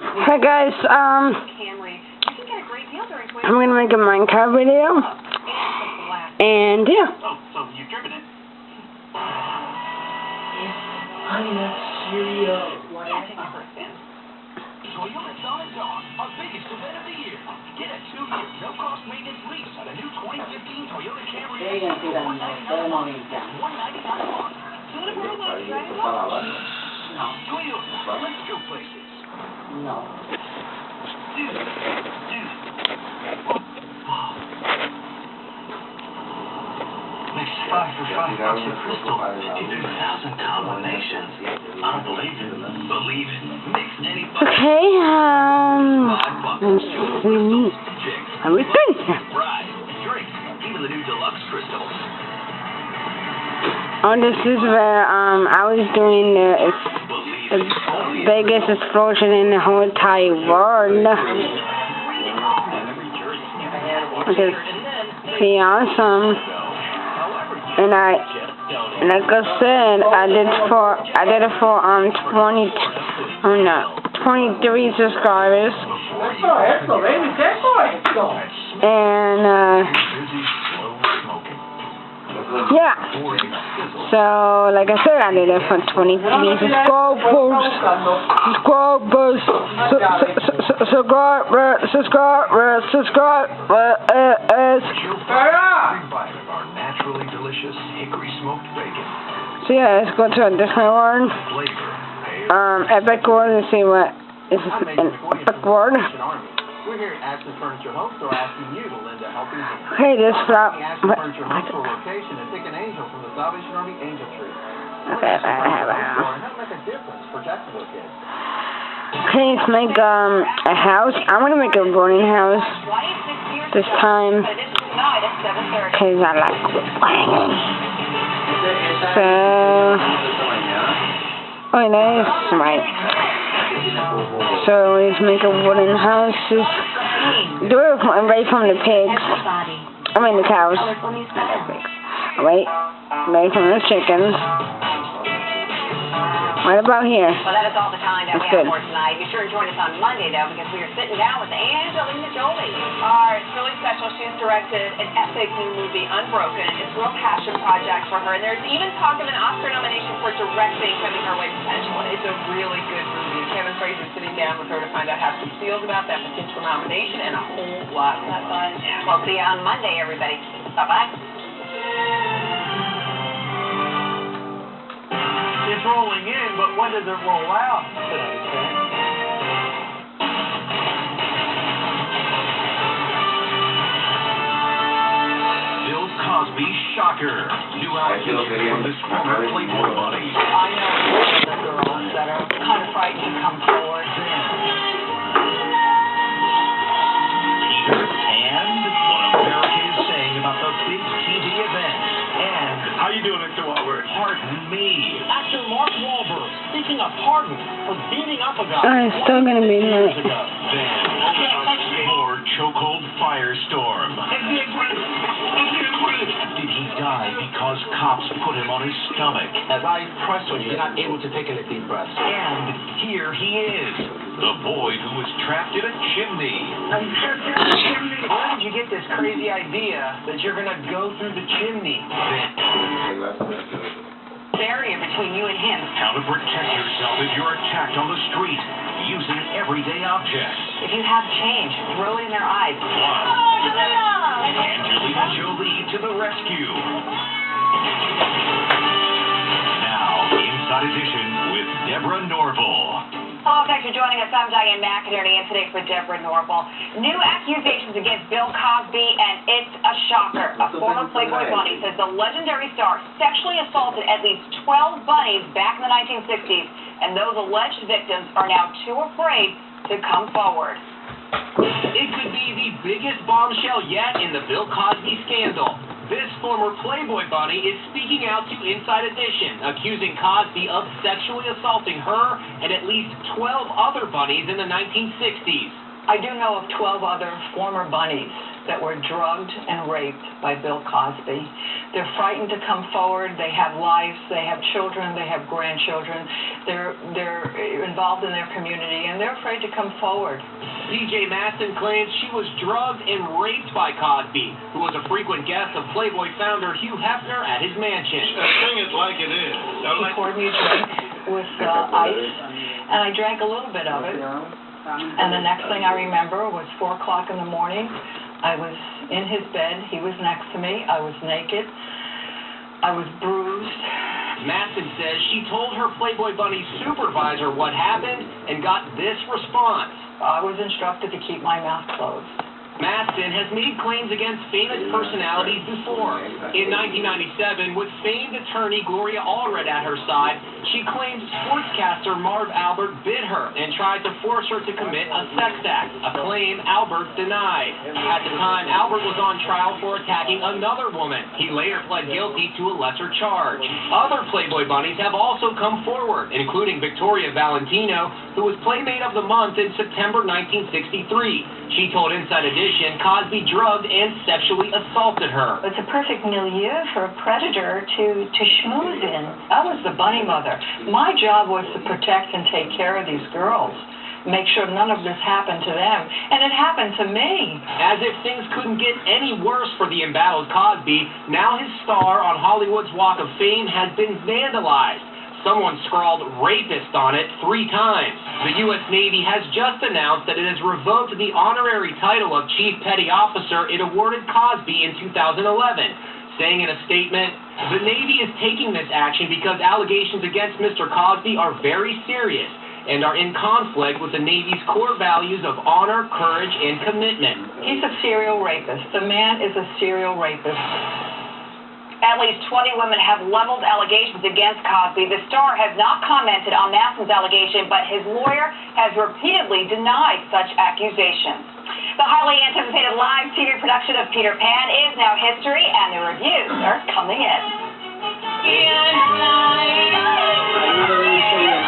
Hi guys, I'm gonna make a Minecraft video, and yeah. Oh, so you've driven it? Toyota Dawn and Dawn, our biggest event of the year. Get a 2-year, no-cost maintenance lease on a new 2015 Toyota Camry for $199 a month. $199 a month. No. Toyota, let's go places. No. Makes $5 for $5 of crystal. 2,000 combinations. Unbelievable. Believe it. Mix any Okay, let's see everything. Right. Drink. Even the new deluxe crystals. Oh, this is where I was doing the biggest explosion in the whole entire world. Okay, pretty awesome. And like I said, I did it for 23 subscribers. And yeah. So like I said, I did it for 23 subscribers. Naturally delicious hickory smoked bacon. So yeah, let's go to a different one. Epic word, and see what is an epic word. We're here at Action Furniture Home Store asking you to lend a helping hand. Okay, this flop. Action Furniture Home Store location and pick an angel from the Salvation Army Angel Tree. Okay, Help make a difference for Jacksonville kids. Okay, let's make a house. I'm gonna make a boarding house this time. Because I like it. So, oh, nice, right. So let's make a wooden house. Do it right from the pigs. I mean the cows. Right from the chickens. What about here? Well, that is all the time that we That's have for tonight. Be sure to join us on Monday, though, because we are sitting down with Angelina Jolie. It's really special. She's directed an epic new movie, Unbroken. It's a real passion project for her, and there's even talk of an Oscar nomination for directing coming her way potentially. It's a really good movie. Kevin Fraser sitting down with her to find out how she feels about that potential nomination and a whole lot of that fun. We'll see you on Monday, everybody. Bye-bye. It's rolling in, but when does it roll out? Bill Cosby's shocker. New allegation from this former Playboy bunny. I know the girls that are kind of frightened to come forward. Peter and what America is saying about the big TV event. And how you doing, Mr. Wahlberg? Pardon me. Actor Mark Wahlberg seeking a pardon for beating up a guy. It's still gonna be late. Then, more chokehold firestorm. Did he die because cops put him on his stomach? As I press on you, you're not able to take any deep breaths. And here he is, the boy who was trapped in a chimney. I'm trapped in a chimney. Where did you get this crazy idea that you're gonna go through the chimney? Barrier between you and him. How to protect yourself if you're attacked on the street using everyday objects. If you have change, throw it in their eyes. Angelina Jolie to the rescue. Now, Inside Edition with Deborah Norville. Hello, thanks for joining us. I'm Diane McInerney, and today for Deborah Norville. New accusations against Bill Cosby, and it's a shocker. A former Playboy bunny says the legendary star sexually assaulted at least 12 bunnies back in the 1960s, and those alleged victims are now too afraid to come forward. It could be the biggest bombshell yet in the Bill Cosby scandal. This former Playboy bunny is speaking out to Inside Edition, accusing Cosby of sexually assaulting her and at least 12 other bunnies in the 1960s. I do know of 12 other former bunnies that were drugged and raped by Bill Cosby. They're frightened to come forward. They have lives. They have children. They have grandchildren. They're involved in their community, and they're afraid to come forward. C.J. Mastin claims she was drugged and raped by Cosby, who was a frequent guest of Playboy founder Hugh Hefner at his mansion. Sing it like it is. He poured me a drink with ice, and I drank a little bit of it. And the next thing I remember was 4 o'clock in the morning. I was in his bed. He was next to me. I was naked. I was bruised. Mastin says she told her Playboy Bunny supervisor what happened and got this response. I was instructed to keep my mouth closed. Mastin has made claims against famous personalities before. In 1997, with famed attorney Gloria Allred at her side, she claimed sportscaster Marv Albert bit her and tried to force her to commit a sex act, a claim Albert denied. At the time, Albert was on trial for attacking another woman. He later pled guilty to a lesser charge. Other Playboy bunnies have also come forward, including Victoria Valentino, who was Playmate of the Month in September 1963. She told Inside Edition Cosby drugged and sexually assaulted her. It's a perfect milieu for a predator to schmooze in. I was the bunny mother. My job was to protect and take care of these girls, make sure none of this happened to them. And it happened to me. As if things couldn't get any worse for the embattled Cosby, now his star on Hollywood's Walk of Fame has been vandalized. Someone scrawled rapist on it 3 times. The U.S. Navy has just announced that it has revoked the honorary title of Chief Petty Officer it awarded Cosby in 2011, saying in a statement, "The Navy is taking this action because allegations against Mr. Cosby are very serious and are in conflict with the Navy's core values of honor, courage, and commitment." He's a serial rapist. The man is a serial rapist. At least 20 women have leveled allegations against Cosby. The star has not commented on Mastin's allegation, but his lawyer has repeatedly denied such accusations. The highly anticipated live TV production of Peter Pan is now history, and the reviews are coming in.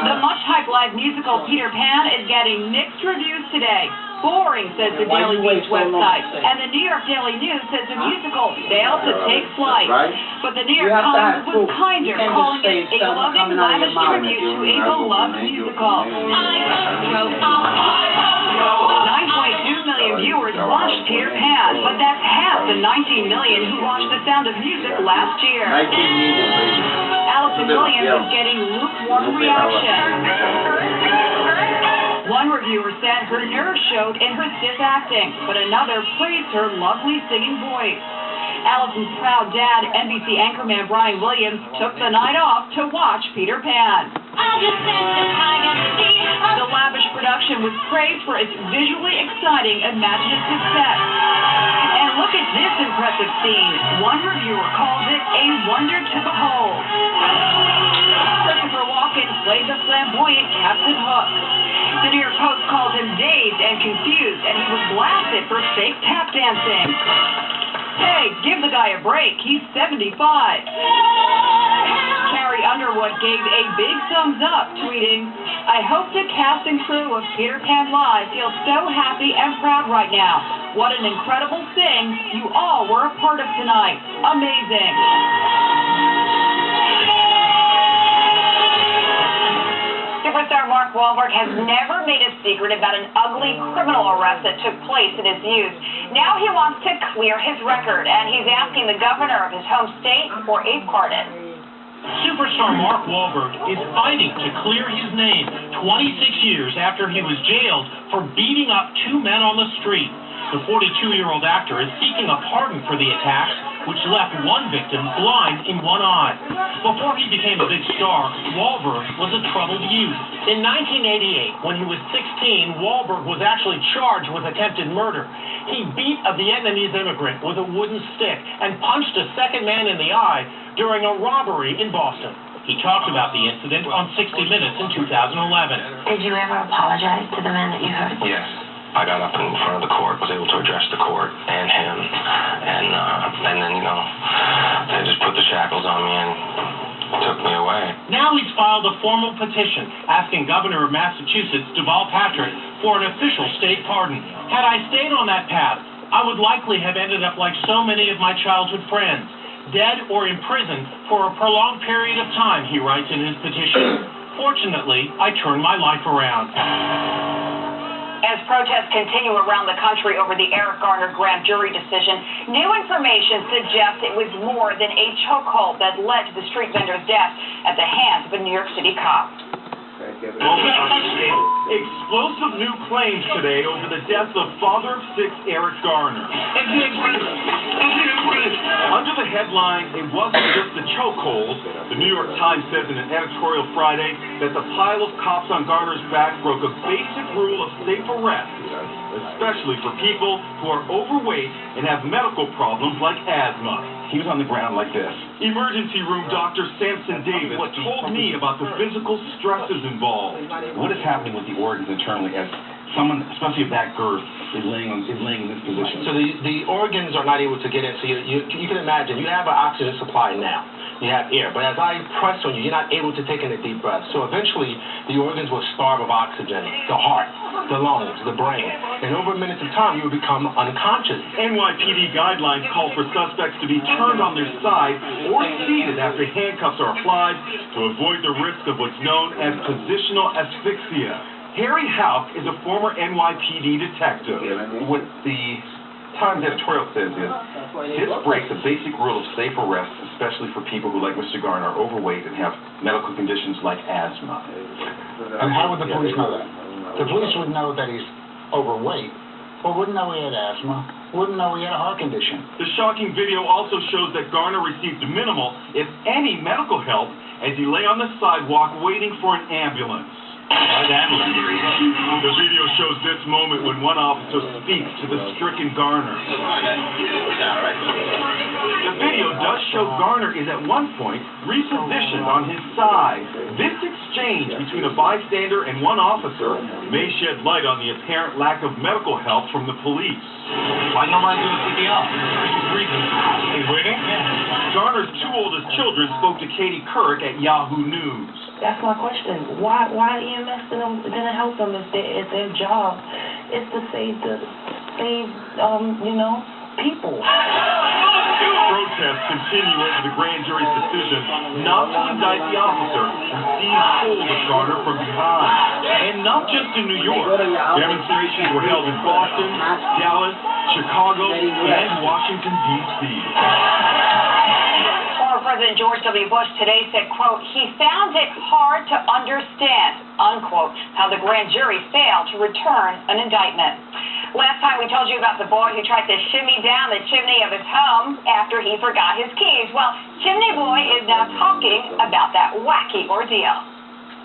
The much-hyped live musical Peter Pan is getting mixed reviews today. Boring, says the Daily News website. And the New York Daily News says the musical failed to take flight. But the New York Times was kinder, calling it a loving, lavish tribute to a beloved musical. 9.2 million viewers watched Peter Pan, but that's half the 19 million who watched The Sound of Music last year. Allison Williams is getting lukewarm reaction. One reviewer said her nerves showed in her stiff acting, but another praised her lovely singing voice. Allison's proud dad, NBC anchorman Brian Williams, took the night off to watch Peter Pan. The lavish production was praised for its visually exciting, imaginative success. And look at this impressive scene. One reviewer calls it a wonder to behold. Christopher Walken played the flamboyant Captain Hook. The New York Post called him dazed and confused, and he was blasted for fake tap dancing. Hey, give the guy a break. He's 75. Carrie Underwood gave a big thumbs up, tweeting, "I hope the cast and crew of Peter Pan Live feel so happy and proud right now. What an incredible thing you all were a part of tonight. Amazing." Superstar Mark Wahlberg has never made a secret about an ugly criminal arrest that took place in his youth. Now he wants to clear his record, and he's asking the governor of his home state for a pardon. Superstar Mark Wahlberg is fighting to clear his name 26 years after he was jailed for beating up 2 men on the street. The 42-year-old actor is seeking a pardon for the attacks, which left one victim blind in one eye. Before he became a big star, Wahlberg was a troubled youth. In 1988, when he was 16, Wahlberg was actually charged with attempted murder. He beat a Vietnamese immigrant with a wooden stick and punched a second man in the eye during a robbery in Boston. He talked about the incident on 60 Minutes in 2011. Did you ever apologize to the men that you hurt? Yes. I got up in front of the court, was able to address the court and him, and then, they just put the shackles on me and took me away. Now he's filed a formal petition asking Governor of Massachusetts, Deval Patrick, for an official state pardon. Had I stayed on that path, I would likely have ended up like so many of my childhood friends, dead or in prison for a prolonged period of time, he writes in his petition. Fortunately, I turned my life around. As protests continue around the country over the Eric Garner grand jury decision, new information suggests it was more than a chokehold that led to the street vendor's death at the hands of a New York City cop. Explosive new claims today over the death of father of 6 Eric Garner. Under the headline, "It wasn't just a chokehold," the New York Times says in an editorial Friday that the pile of cops on Garner's back broke a basic rule of safe arrest, especially for people who are overweight and have medical problems like asthma. He was on the ground like this. Emergency room Dr. Samson Davis told me about the physical stresses involved. What is happening with the organs internally as someone, especially of that girth, is laying in this position? So the organs are not able to get in. So you can imagine, you have an oxygen supply now. You have air. But as I press on you, you're not able to take in a deep breath. So eventually, the organs will starve of oxygen. The heart, the lungs, the brain. And over minutes of time, you will become unconscious. NYPD guidelines call for suspects to be turned on their side or seated after handcuffs are applied to avoid the risk of what's known as positional asphyxia. Harry Houck is a former NYPD detective. What the Times editorial says is, this breaks a basic rule of safe arrest, especially for people who, like Mr. Garner, are overweight and have medical conditions like asthma. And how would the police know that? The police would know that he's overweight, but wouldn't know he had asthma, wouldn't know he had a heart condition. The shocking video also shows that Garner received minimal, if any, medical help as he lay on the sidewalk waiting for an ambulance. The video shows this moment when one officer speaks to the stricken Garner. The video does show Garner is at one point repositioned on his side. This exchange between a bystander and one officer may shed light on the apparent lack of medical help from the police. Why nobody do a CPR? He's breathing. He's waiting? Garner's 2 oldest children spoke to Katie Couric at Yahoo News. That's my question. Why EMS didn't help them if their job is to save people? Protests continue over the grand jury's decision not to indict the officer who seized hold of Garner from behind. And not just in New York. Demonstrations were held in Boston, Dallas, Chicago, and Washington, D.C. President George W. Bush today said, quote, he found it hard to understand, unquote, how the grand jury failed to return an indictment. Last time we told you about the boy who tried to shimmy down the chimney of his home after he forgot his keys. Well, Chimney Boy is now talking about that wacky ordeal.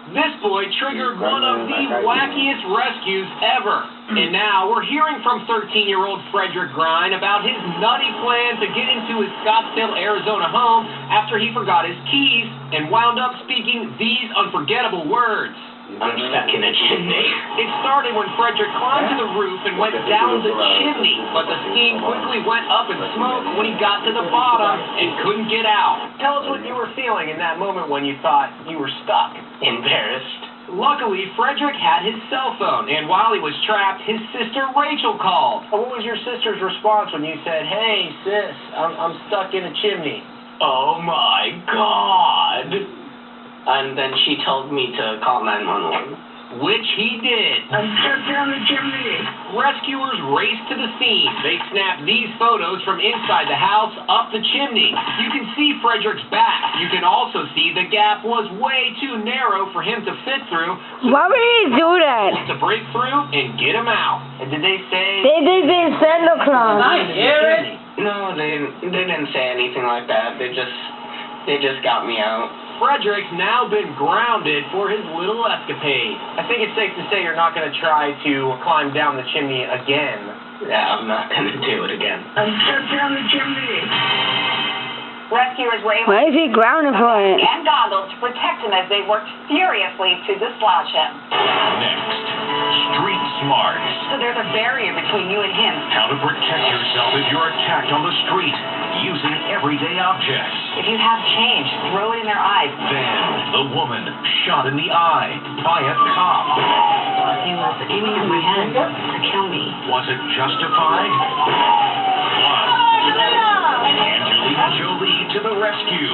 This boy triggered one of the wackiest rescues ever. And now we're hearing from 13-year-old Frederick Grine about his nutty plan to get into his Scottsdale, Arizona home after he forgot his keys and wound up speaking these unforgettable words. I'm stuck in a chimney. It started when Frederick climbed to the roof and went down the chimney, but the steam quickly went up in smoke when he got to the bottom and couldn't get out. Tell us what you were feeling in that moment when you thought you were stuck. Embarrassed. Luckily, Frederick had his cell phone, and while he was trapped, his sister Rachel called. What was your sister's response when you said, hey, sis, I'm stuck in a chimney? Oh my God. And then she told me to call 911. Which he did. I'm stuck down the chimney. Rescuers raced to the scene. They snapped these photos from inside the house up the chimney. You can see Frederick's back. You can also see the gap was way too narrow for him to fit through. So why would he do that? to break through and get him out. And did they say... They did this Santa Claus. No, they didn't say anything like that. They just got me out. Frederick's now been grounded for his little escapade. I think it's safe to say you're not going to try to climb down the chimney again. Yeah, I'm not going to do it again. I'm stuck down the chimney. Rescuers were able Why is he grounded for it? and goggles to protect him as they worked furiously to dislodge him. Next, street smarts. So there's a barrier between you and him. How to protect yourself if you're attacked on the street. using everyday objects. If you have change, throw it in their eyes. Then, the woman shot in the eye by a cop. He was aiming at my head to kill me. Was it justified? Was Angelina Jolie to the rescue?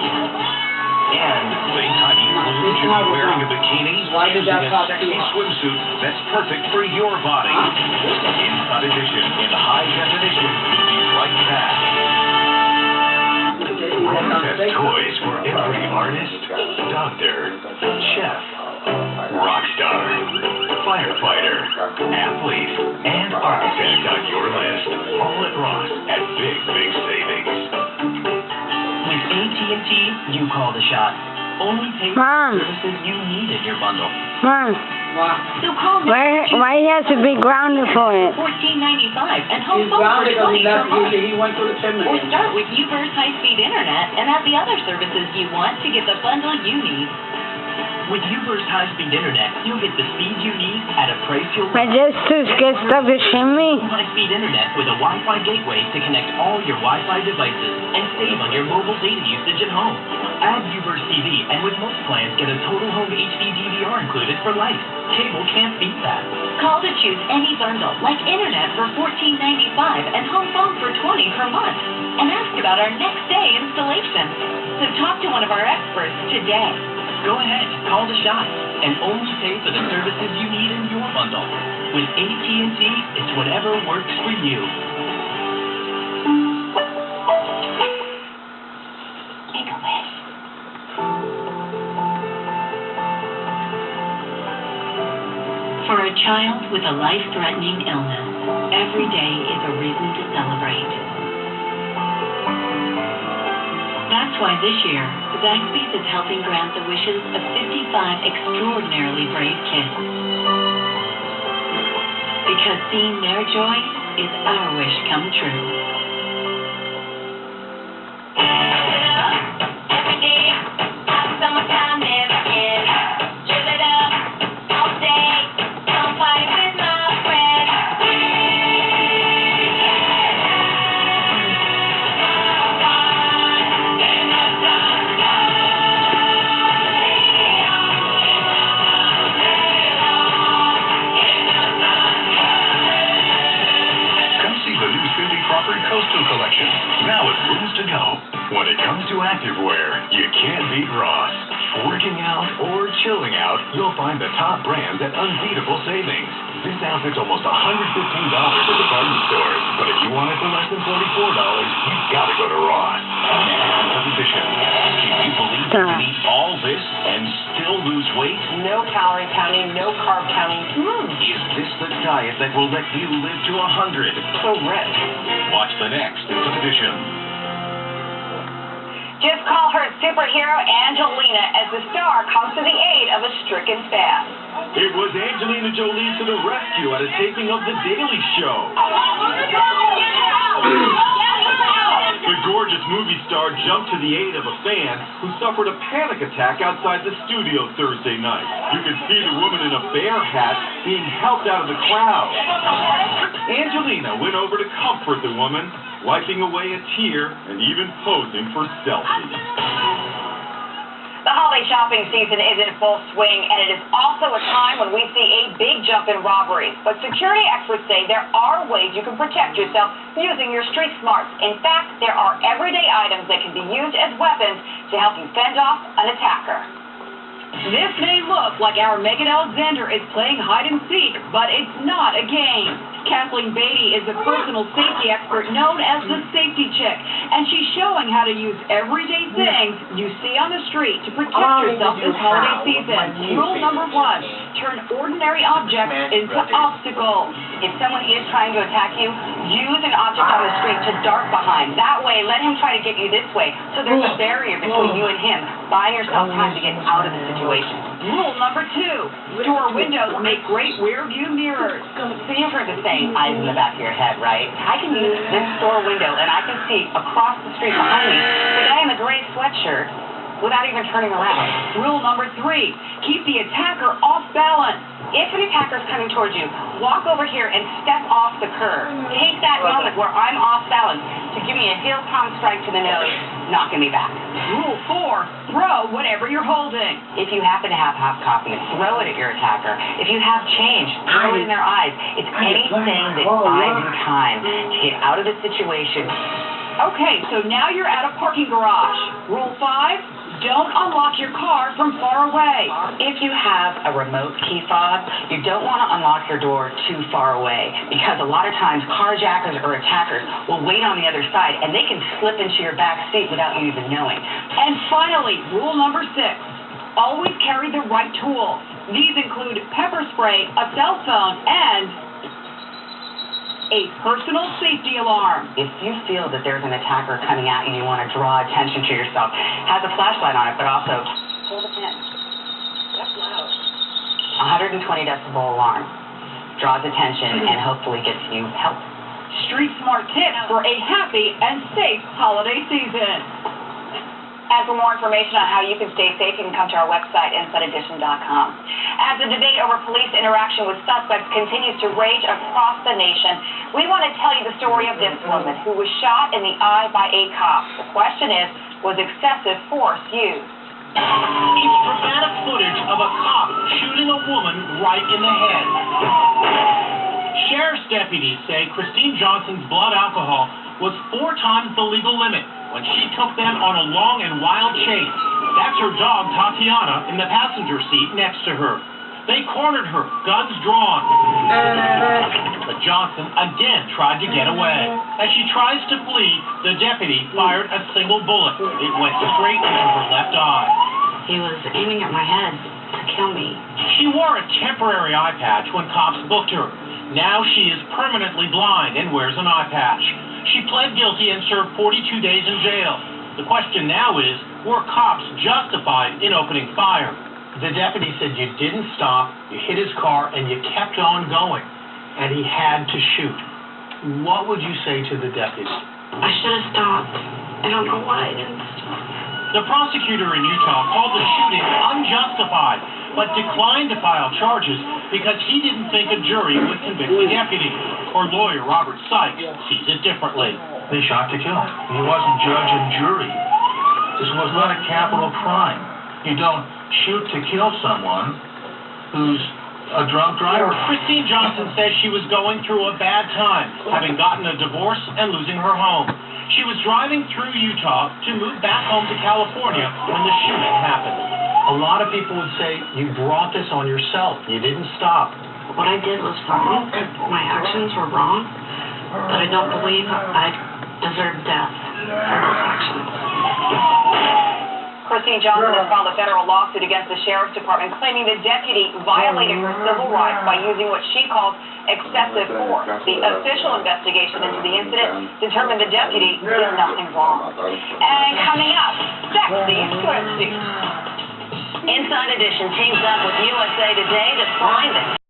And think Heidi Klum should be wearing a bikini using a sexy swimsuit that's perfect for your body. Inside Edition in high definition will be right back. Ross has toys for every artist, doctor, chef, rock star, firefighter, athlete, and architect on your list. All at Ross at big, big savings. With AT&T, you call the shots. Only pay for Mom. services you need in your bundle. Mom, So call why he has to be grounded for it? $14.95 and home phone for $20 per month. He went to the 10 Or start with UVerse high-speed internet and add the other services you want to get the bundle you need. With UVerse high-speed internet, you'll get the speed you need at a price you'll I just to get stuff to shimmy. high-speed internet with a Wi-Fi gateway to connect all your Wi-Fi devices and save on your mobile data usage at home. Add UVerse TV, and with most plans, get a total home HD DVR included for life. Cable can't beat that. Call to choose any bundle, like internet for $14.95 and home phone for $20 per month. And ask about our next day installation. So talk to one of our experts today. Go ahead, call the shots, and only pay for the services you need in your bundle. With AT&T, it's whatever works for you. Make a wish. For a child with a life-threatening illness, every day is a reason to celebrate. That's why this year, Zaxby's is helping grant the wishes of 55 extraordinarily brave kids. Because seeing their joy is our wish come true. Every day, summertime never ends. Chill it up all day. Come party with my friends. Coastal Collection, now at Rooms to Go. When it comes to activewear, you can't beat Ross. Working out or chilling out, you'll find the top brands at unbeatable savings. This outfit's almost $115 at department stores, but if you want it for less than $44, you've got to go to Ross. Next edition. Can you believe you can eat all this and still lose weight? No calorie counting, no carb counting. Is this the diet that will let you live to 100? So rich. Watch the next edition. Just call her superhero Angelina as the star comes to the aid of a stricken staff. It was Angelina Jolie to the rescue at a taping of The Daily Show. The gorgeous movie star jumped to the aid of a fan who suffered a panic attack outside the studio Thursday night. You could see the woman in a bear hat being helped out of the crowd. Angelina went over to comfort the woman, wiping away a tear and even posing for selfies. The holiday shopping season is in full swing, and it is also a time when we see a big jump in robberies. But security experts say there are ways you can protect yourself using your street smarts. In fact, there are everyday items that can be used as weapons to help you fend off an attacker. This may look like our Megan Alexander is playing hide and seek, but it's not a game. Kathleen Beatty is a personal safety expert known as the Safety Chick, and she's showing how to use everyday things you see on the street to protect yourself this holiday season. Rule number 1, turn ordinary objects into obstacles. If someone is trying to attack you, use an object on the street to dart behind. That way, let him try to get you this way, so there's a barrier between you and him, buying yourself time to get out of the situation. Rule number 2, store windows make great rear view mirrors. So you've heard the saying, eyes in the back of your head, right? I can use this store window, and I can see across the street behind me the guy in the gray sweatshirt without even turning around. Rule number 3, keep the attacker off balance. If an attacker is coming towards you, walk over here and step off the curb. Take that moment where I'm off balance to give me a heel palm strike to the nose, knocking me back. Rule 4, throw whatever you're holding. If you happen to have hot coffee, throw it at your attacker. If you have change, throw it in their eyes. It's anything that buys you time to get out of the situation. Okay, so now you're at a parking garage. Rule 5, don't unlock your car from far away. If you have a remote key fob, you don't want to unlock your door too far away because a lot of times carjackers or attackers will wait on the other side and they can slip into your back seat without you even knowing. And finally, rule number 6, always carry the right tools. These include pepper spray, a cell phone, and a personal safety alarm. If you feel that there's an attacker coming at you and you want to draw attention to yourself, has a flashlight on it, but also hold a pin. That's loud. 120 decibel alarm. Draws attention and hopefully gets you help. Street smart tips for a happy and safe holiday season. And for more information on how you can stay safe, you can come to our website, InsideEdition.com. As the debate over police interaction with suspects continues to rage across the nation, we want to tell you the story of this woman who was shot in the eye by a cop. The question is, was excessive force used? It's dramatic footage of a cop shooting a woman right in the head. Sheriff's deputies say Christine Johnson's blood alcohol was 4 times the legal limit when she took them on a long and wild chase. That's her dog, Tatiana, in the passenger seat next to her. They cornered her, guns drawn. But Johnson again tried to get away. As she tries to flee, the deputy fired a single bullet. It went straight into her left eye. He was aiming at my head to kill me. She wore a temporary eye patch when cops booked her. Now she is permanently blind and wears an eye patch. She pled guilty and served 42 days in jail. The question now is, were cops justified in opening fire? The deputy said you didn't stop, you hit his car, and you kept on going, and he had to shoot. What would you say to the deputy? I should have stopped. I don't know why I didn't stop. The prosecutor in Utah called the shooting unjustified, but declined to file charges because he didn't think a jury would convict the deputy. Her lawyer, Robert Sykes, sees it differently. They shot to kill. He wasn't judge and jury. This was not a capital crime. You don't shoot to kill someone who's a drunk driver. Christine Johnson says she was going through a bad time, having gotten a divorce and losing her home. She was driving through Utah to move back home to California when the shooting happened. A lot of people would say you brought this on yourself. You didn't stop. What I did was wrong. My actions were wrong. But I don't believe I deserve death for those actions. Christine Johnson has filed a federal lawsuit against the Sheriff's Department claiming the deputy violated her civil rights by using what she calls excessive force. The official investigation into the incident determined the deputy did nothing wrong. And coming up, sexy swimsuit. Inside Edition teams up with USA Today to find it.